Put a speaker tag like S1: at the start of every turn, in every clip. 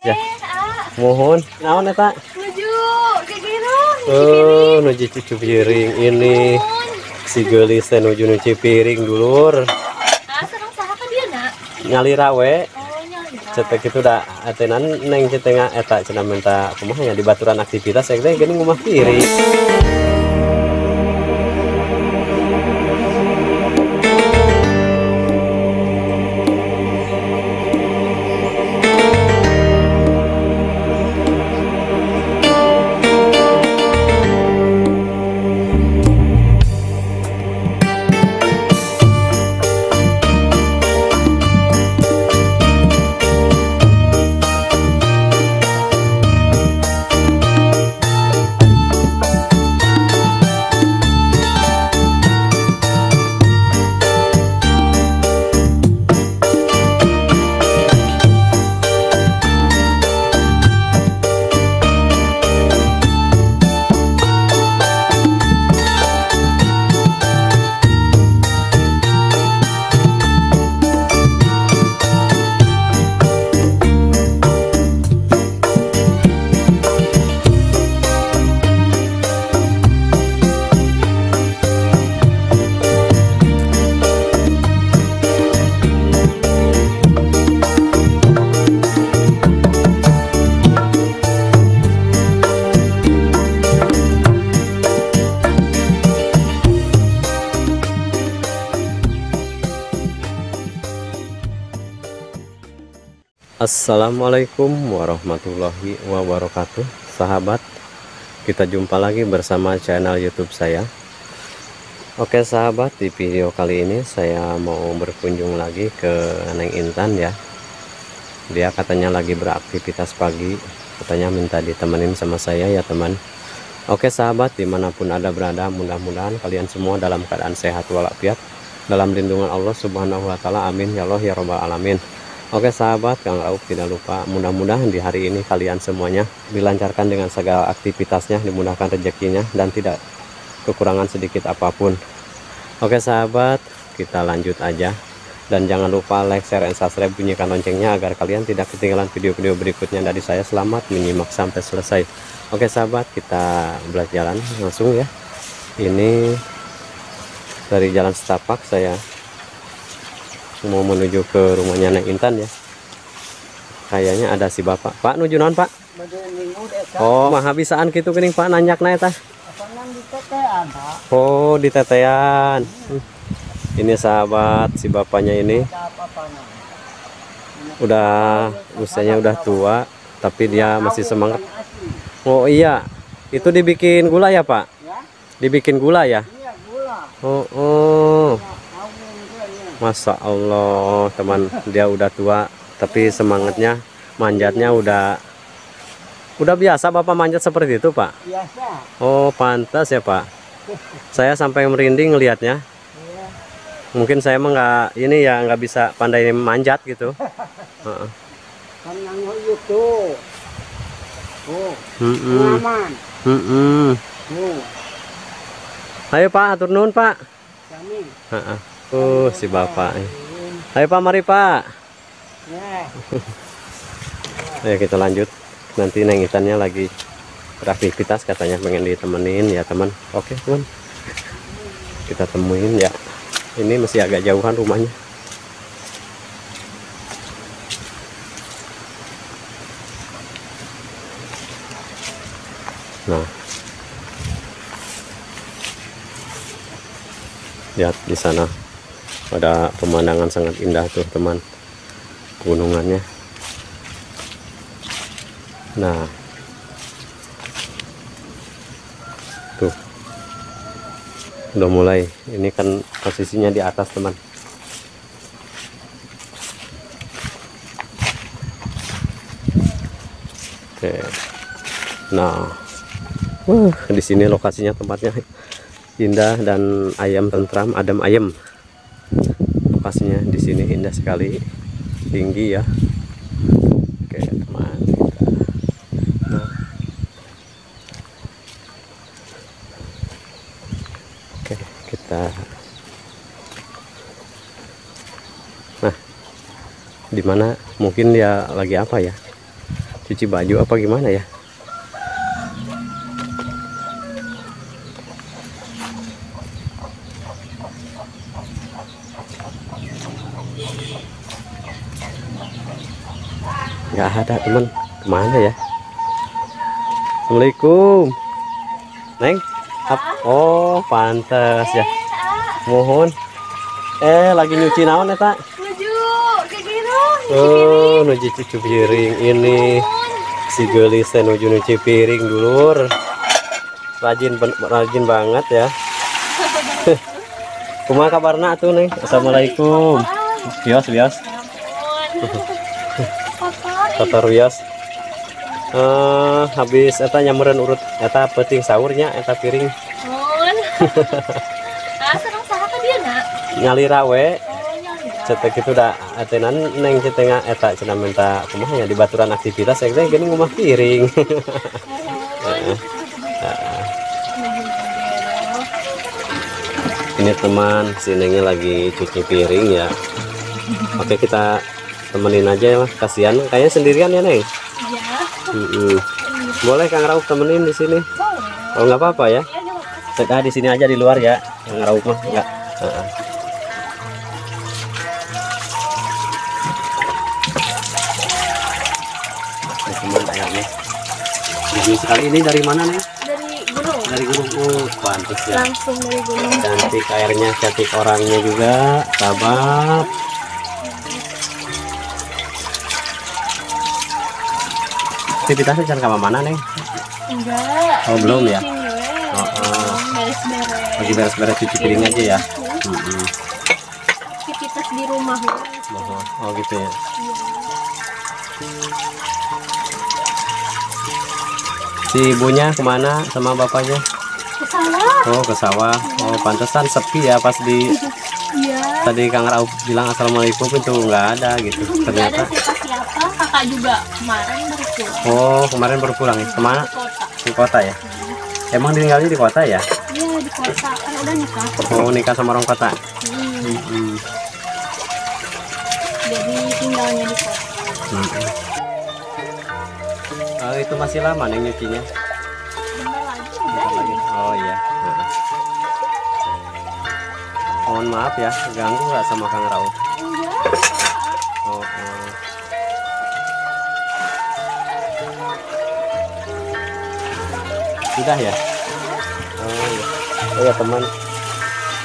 S1: Ya, mohon. Naon eta?
S2: Nuju ke Girong.
S1: Oh, nuju cucu piring ini. Si geulis teh nuju nyuci piring dulur.
S2: Sareng saha ka dieu na?
S1: Nyalira we.
S2: Oh, nyalira.
S1: Cetek itu da atenan neng cetengah eta cenah minta kumaha nya di baturan aktivitas ya teh geuning ngumah piring. Assalamualaikum warahmatullahi wabarakatuh. Sahabat, kita jumpa lagi bersama channel YouTube saya. Oke sahabat, di video kali ini saya mau berkunjung lagi ke Neng Intan ya. Dia katanya lagi beraktivitas pagi, katanya minta ditemenin sama saya ya teman. Oke sahabat, dimanapun Anda berada, mudah-mudahan kalian semua dalam keadaan sehat walafiat, dalam lindungan Allah Subhanahu wa Ta'ala. Amin ya Allah ya Rabbal alamin. Oke sahabat, Kang Rauf tidak lupa, mudah-mudahan di hari ini kalian semuanya dilancarkan dengan segala aktivitasnya, dimudahkan rezekinya, dan tidak kekurangan sedikit apapun. Oke sahabat, kita lanjut aja. Dan jangan lupa like, share, and subscribe, bunyikan loncengnya agar kalian tidak ketinggalan video-video berikutnya dari saya. Selamat menyimak sampai selesai. Oke sahabat, kita berjalan langsung ya. Ini dari Jalan Setapak saya mau menuju ke rumahnya Neng Intan ya. Kayaknya ada si bapak. Pak nuju naon Pak? Oh, mah habisaan gitu geuning Pak nanyak na eta. Oh, di tetean. Ini sahabat, si bapaknya ini udah usianya udah tua, tapi dia masih semangat. Oh iya, itu dibikin gula ya Pak? Dibikin gula ya? Oh. Masya Allah teman, dia udah tua tapi semangatnya, manjatnya udah biasa. Bapak manjat seperti itu Pak? Biasa. Oh pantas ya Pak, saya sampai merinding ngelihatnya. Mungkin saya emang nggak bisa pandai manjat gitu. Ayo Pak, atur nuhun Pak. Si bapak. Ayo Pak, mari Pak. Ayo kita lanjut. Nanti Neng Intannya lagi beraktivitas, katanya pengen ditemenin ya teman. Oke teman, kita temuin ya. Ini masih agak jauhan rumahnya. Nah, lihat di sana ada pemandangan sangat indah tuh teman, gunungannya. Nah tuh udah mulai, ini kan posisinya di atas teman. Oke, nah di sini lokasinya tempatnya indah dan ayam tentram, adem ayem. Lokasinya di sini indah sekali, tinggi ya. Oke teman, kita nah, dimana mungkin dia lagi apa ya? cuci baju apa gimana ya? Nggak ada teman, kemana ya? Assalamualaikum Neng. Oh pantas ya, mohon. Lagi nyuci naon eta?
S2: Nuju Gegerong.
S1: Oh nyuci cuci piring ini si gelis teh nuju nyuci piring dulur. Rajin banget ya. Kumaha kabarna tuh Neng? Assalamualaikum. Bios kotor wios. Habis eta nyameureun urut eta penting sahurnya eta piring.
S2: Mohon. Serang saha ka dia nak?
S1: Nyalira we.
S2: Oh nyalira.
S1: Cetek itu udah atenan Neng cetenga eta cenah minta kumaha nya di baturan aktivitas saya teh geuning ngumah piring. Ini teman si Nengnya lagi cuci piring ya. Oke kita temenin aja ya, kasihan kayaknya sendirian ya Neng.
S2: Iya.
S1: Boleh Kang Rauf temenin di sini.
S2: Boleh.
S1: Oh nggak apa-apa ya. Di sini aja di luar ya, Kang Rauf mah enggak. Teman ayamnya. Jadi sekali ini dari mana nih?
S2: Dari gunung.
S1: Dari gunung. Oh pantas ya.
S2: Langsung dari gunung.
S1: Cantik airnya, cantik orangnya juga, sahabat. Aktivitasnya jangan kemana mana Neng?
S2: Enggak.
S1: Oh belum ya?
S2: Sini, we.
S1: Oh.
S2: Beres-beres.
S1: Lagi beres-beres cuci piring aja ya.
S2: Aktivitas di rumah. We.
S1: Oh gitu ya. Si ibunya kemana sama bapaknya?
S2: Ke sawah.
S1: Oh ke sawah. Oh pantesan sepi ya pas di
S2: Iya.
S1: tadi Kang Rauf bilang assalamualaikum itu nggak ada gitu.
S2: Enggak ada
S1: Ternyata.
S2: siapa-siapa. Kakak juga kemarin baru pulang.
S1: Oh kemarin baru pulang ya. Kemana?
S2: Ke kota.
S1: Di kota ya. Emang tinggalnya di kota ya?
S2: Iya di kota. Kan udah nikah.
S1: Oh nikah sama orang kota.
S2: Jadi tinggalnya di kota.
S1: Oh, itu masih lama nih nyucinya.
S2: Bentar lagi.
S1: Bentar lagi. Oh iya. Mohon maaf ya, ganggu nggak sama Kang Rauf?
S2: Enggak.
S1: Oh, Sudah ya? Oh iya. Oh ya teman,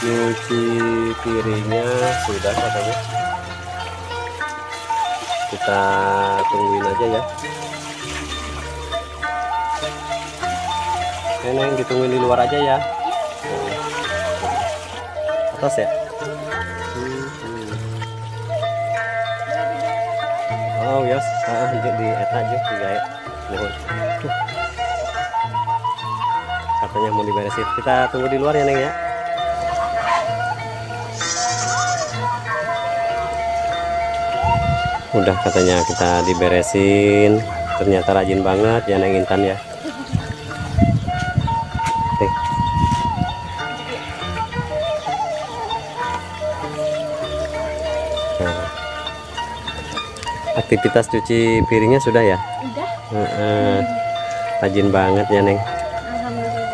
S1: nyuci piringnya sudah katanya. Kita tungguin aja ya. Neng ditungguin di luar aja ya. Atas ya. Oh yes, di eta aja di gaet. Katanya mau diberesin. Kita tunggu di luar ya Neng ya. Udah katanya kita diberesin. Ternyata rajin banget ya Neng Intan ya. Aktivitas cuci piringnya sudah ya?
S2: Udah.
S1: Rajin banget ya Neng.
S2: Alhamdulillah.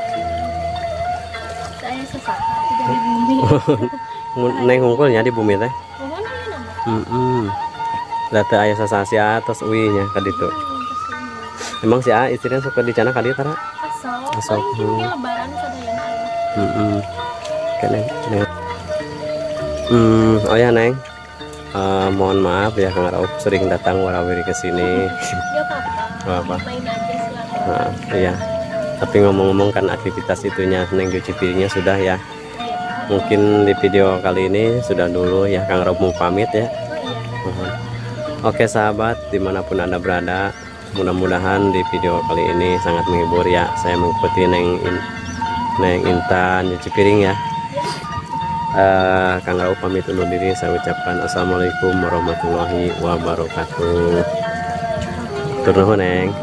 S2: Saya susah tidak di bumi.
S1: Neng hungkulnya di bumi teh.
S2: Mohon ya nama.
S1: Data ayah sasasi atas uinya kadi itu. Emang si A istrinya suka di cana kadi tara?
S2: Asal. Paling lebaran sadayana.
S1: Neng. Oh ya Neng. Mohon maaf ya Kang Rauf sering datang warawiri ke sini.
S2: Ya apa? Main aja silakan.
S1: Iya. Tapi ngomong-ngomong kan aktivitas itunya Neng cuci piringnya sudah ya. Mungkin di video kali ini sudah dulu ya Kang Rauf mau pamit ya. Oke sahabat dimanapun Anda berada, mudah-mudahan di video kali ini sangat menghibur ya. Saya mengikuti Neng Intan cuci piring ya. Kang Rauf pamit undur diri. Saya ucapkan assalamualaikum warahmatullahi wabarakatuh. Turun Neng.